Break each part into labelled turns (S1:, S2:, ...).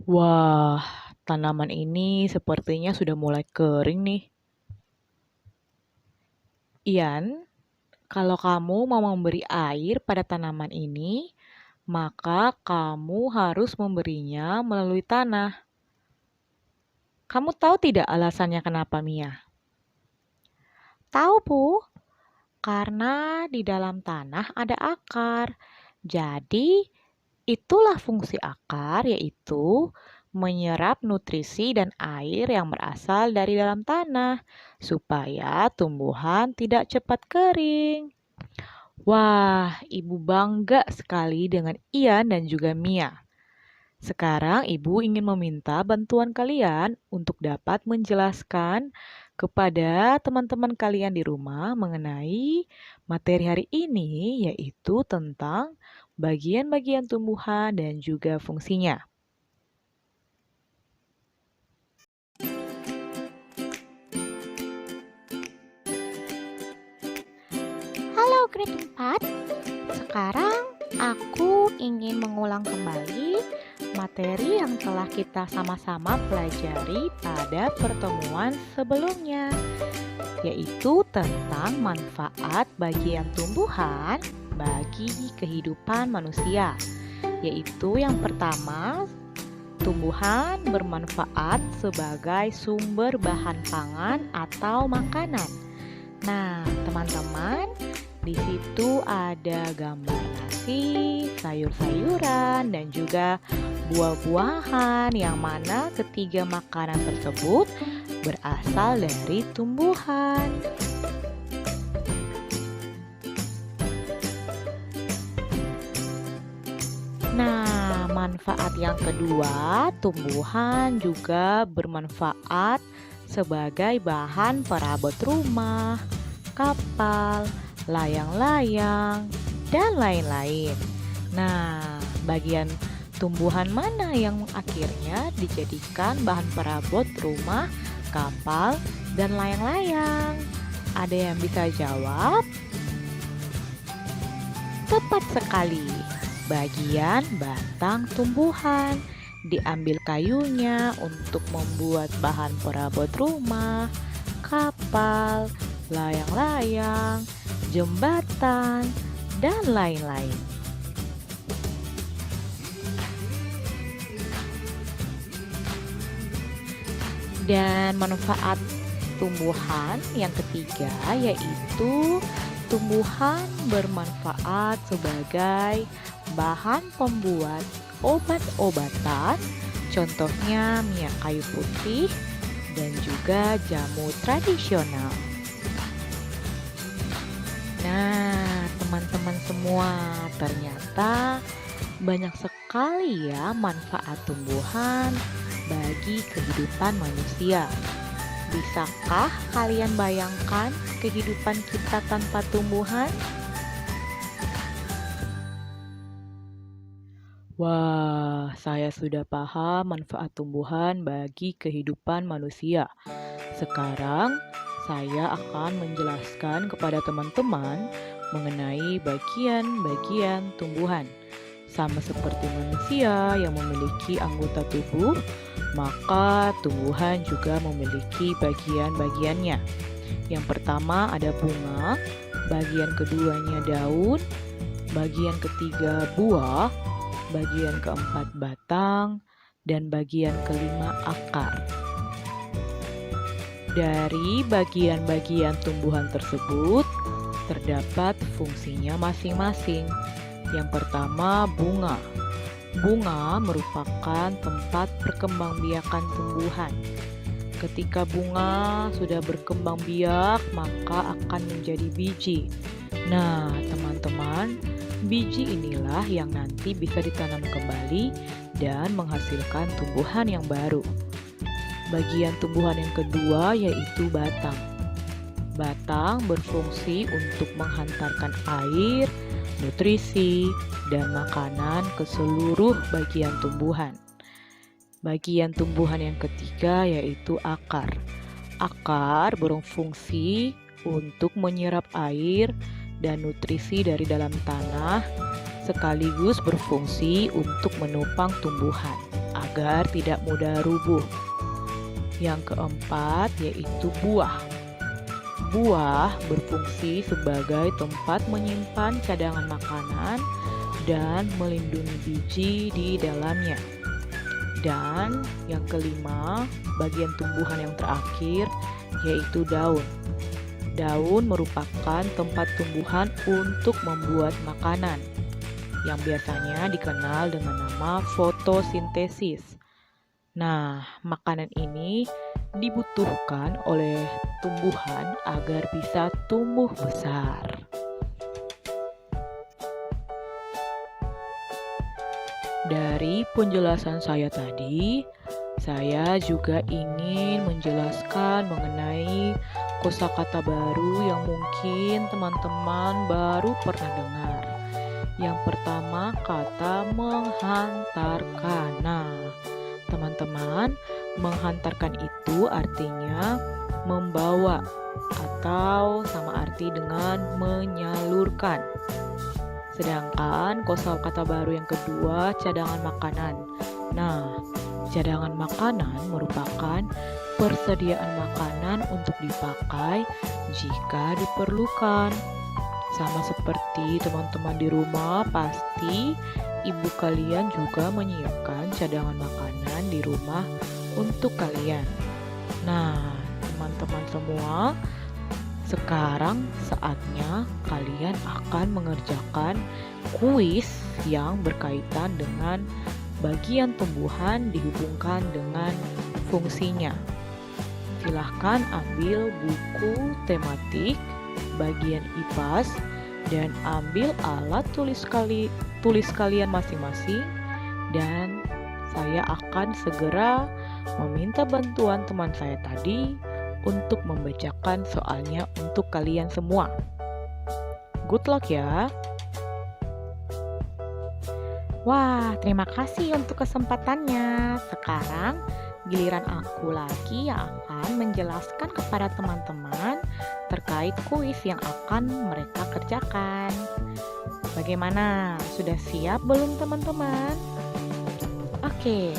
S1: Wah, tanaman ini sepertinya sudah mulai kering nih. Ian, kalau kamu mau memberi air pada tanaman ini, maka kamu harus memberinya melalui tanah. Kamu tahu tidak alasannya kenapa, Mia?
S2: Tahu, Bu, karena di dalam tanah ada akar. Jadi, itulah fungsi akar, yaitu menyerap nutrisi dan air yang berasal dari dalam tanah, supaya tumbuhan tidak cepat kering.
S1: Wah, Ibu bangga sekali dengan Ian dan juga Mia. Sekarang Ibu ingin meminta bantuan kalian untuk dapat menjelaskan kepada teman-teman kalian di rumah mengenai materi hari ini, yaitu tentang bagian-bagian tumbuhan dan juga fungsinya.
S2: Halo Grade 4, sekarang aku ingin mengulang kembali materi yang telah kita sama-sama pelajari pada pertemuan sebelumnya, yaitu tentang manfaat bagian tumbuhan bagi kehidupan manusia. Yaitu yang pertama, tumbuhan bermanfaat sebagai sumber bahan pangan atau makanan. Nah, teman-teman, di situ ada gambar nasi, sayur-sayuran, dan juga buah-buahan yang mana ketiga makanan tersebut berasal dari tumbuhan. Nah, manfaat yang kedua, tumbuhan juga bermanfaat sebagai bahan perabot rumah, kapal, layang-layang, dan lain-lain. Nah, bagian tumbuhan mana yang akhirnya dijadikan bahan perabot rumah, kapal, dan layang-layang? Ada yang bisa jawab? Tepat sekali. Bagian batang tumbuhan diambil kayunya untuk membuat bahan perabot rumah, kapal, layang-layang, jembatan, dan lain-lain. Dan manfaat tumbuhan yang ketiga yaitu tumbuhan bermanfaat sebagai bahan pembuat obat-obatan, contohnya minyak kayu putih dan juga jamu tradisional. Nah, teman-teman semua, ternyata banyak sekali ya manfaat tumbuhan bagi kehidupan manusia. Bisakah kalian bayangkan kehidupan kita tanpa tumbuhan?
S1: Wah, saya sudah paham manfaat tumbuhan bagi kehidupan manusia. Sekarang, saya akan menjelaskan kepada teman-teman mengenai bagian-bagian tumbuhan. Sama seperti manusia yang memiliki anggota tubuh, maka tumbuhan juga memiliki bagian-bagiannya. Yang pertama ada bunga, bagian keduanya daun, bagian ketiga buah, bagian keempat batang, dan bagian kelima akar. Dari bagian-bagian tumbuhan tersebut, terdapat fungsinya masing-masing. Yang pertama, bunga. Bunga merupakan tempat perkembangbiakan tumbuhan. Ketika bunga sudah berkembang biak, maka akan menjadi biji. Nah, teman-teman, biji inilah yang nanti bisa ditanam kembali dan menghasilkan tumbuhan yang baru. Bagian tumbuhan yang kedua yaitu batang. Batang berfungsi untuk menghantarkan air, nutrisi, dan makanan ke seluruh bagian tumbuhan. Bagian tumbuhan yang ketiga yaitu akar. Akar berfungsi untuk menyerap air dan nutrisi dari dalam tanah, sekaligus berfungsi untuk menopang tumbuhan agar tidak mudah rubuh. Yang keempat yaitu buah. Buah berfungsi sebagai tempat menyimpan cadangan makanan dan melindungi biji di dalamnya. Dan yang kelima, bagian tumbuhan yang terakhir yaitu daun. Daun merupakan tempat tumbuhan untuk membuat makanan yang biasanya dikenal dengan nama fotosintesis. Nah, makanan ini dibutuhkan oleh tumbuhan agar bisa tumbuh besar. Dari penjelasan saya tadi, saya juga ingin menjelaskan mengenai kosakata baru yang mungkin teman-teman baru pernah dengar. Yang pertama, kata menghantarkan. Nah, teman-teman, menghantarkan itu artinya membawa atau sama arti dengan menyalurkan. Sedangkan kosakata baru yang kedua, cadangan makanan. Nah, cadangan makanan merupakan persediaan makanan untuk dipakai jika diperlukan. Sama seperti teman-teman di rumah, pasti ibu kalian juga menyiapkan cadangan makanan di rumah untuk kalian. Nah, teman-teman semua, sekarang saatnya kalian akan mengerjakan kuis yang berkaitan dengan bagian tumbuhan dihubungkan dengan fungsinya. Silahkan ambil buku tematik bagian IPAS dan ambil alat tulis kalian masing-masing, dan saya akan segera meminta bantuan teman saya tadi untuk membacakan soalnya untuk kalian semua. Good luck ya.
S2: Wah, terima kasih untuk kesempatannya. Sekarang giliran aku lagi yang akan menjelaskan kepada teman-teman terkait kuis yang akan mereka kerjakan. Bagaimana? Sudah siap belum teman-teman? Oke,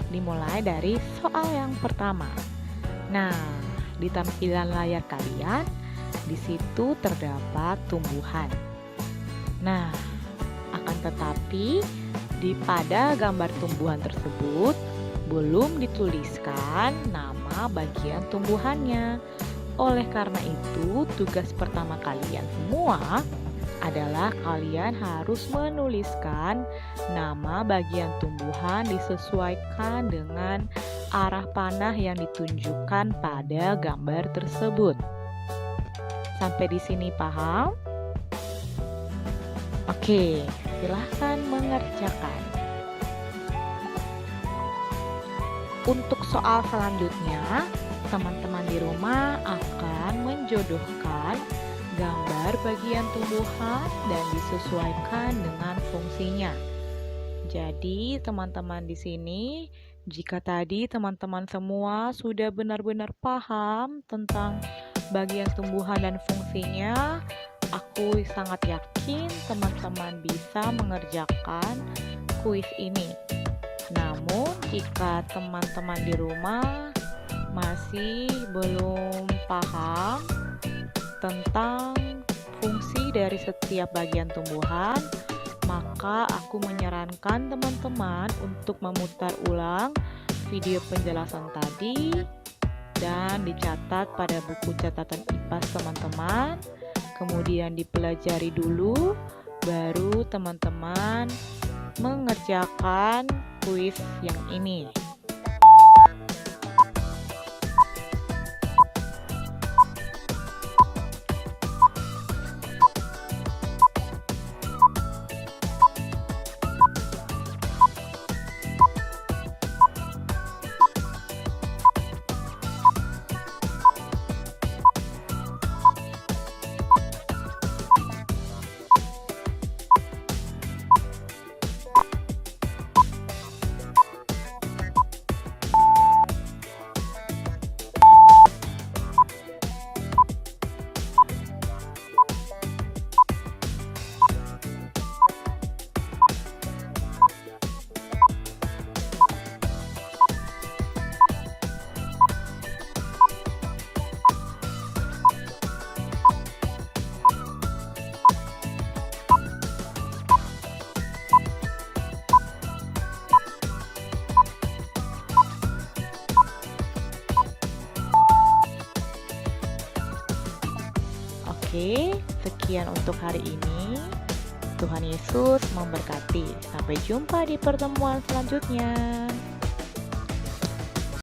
S2: dimulai dari soal yang pertama. Nah, di tampilan layar kalian, di situ terdapat tumbuhan. Nah, akan tetapi pada gambar tumbuhan tersebut belum dituliskan nama bagian tumbuhannya. Oleh karena itu, tugas pertama kalian semua adalah kalian harus menuliskan nama bagian tumbuhan disesuaikan dengan arah panah yang ditunjukkan pada gambar tersebut. Sampai di sini paham? Oke, silahkan mengerjakan. Untuk soal selanjutnya, teman-teman di rumah akan menjodohkan gambar bagian tumbuhan dan disesuaikan dengan fungsinya. Jadi, teman-teman di sini, jika tadi teman-teman semua sudah benar-benar paham tentang bagian tumbuhan dan fungsinya, aku sangat yakin teman-teman bisa mengerjakan kuis ini. Namun, jika teman-teman di rumah masih belum paham tentang fungsi dari setiap bagian tumbuhan, maka aku menyarankan teman-teman untuk memutar ulang video penjelasan tadi dan dicatat pada buku catatan IPAS teman-teman, kemudian dipelajari dulu, baru teman-teman mengerjakan kuis yang ini.
S1: Sekian untuk hari ini. Tuhan Yesus memberkati. Sampai jumpa di pertemuan selanjutnya.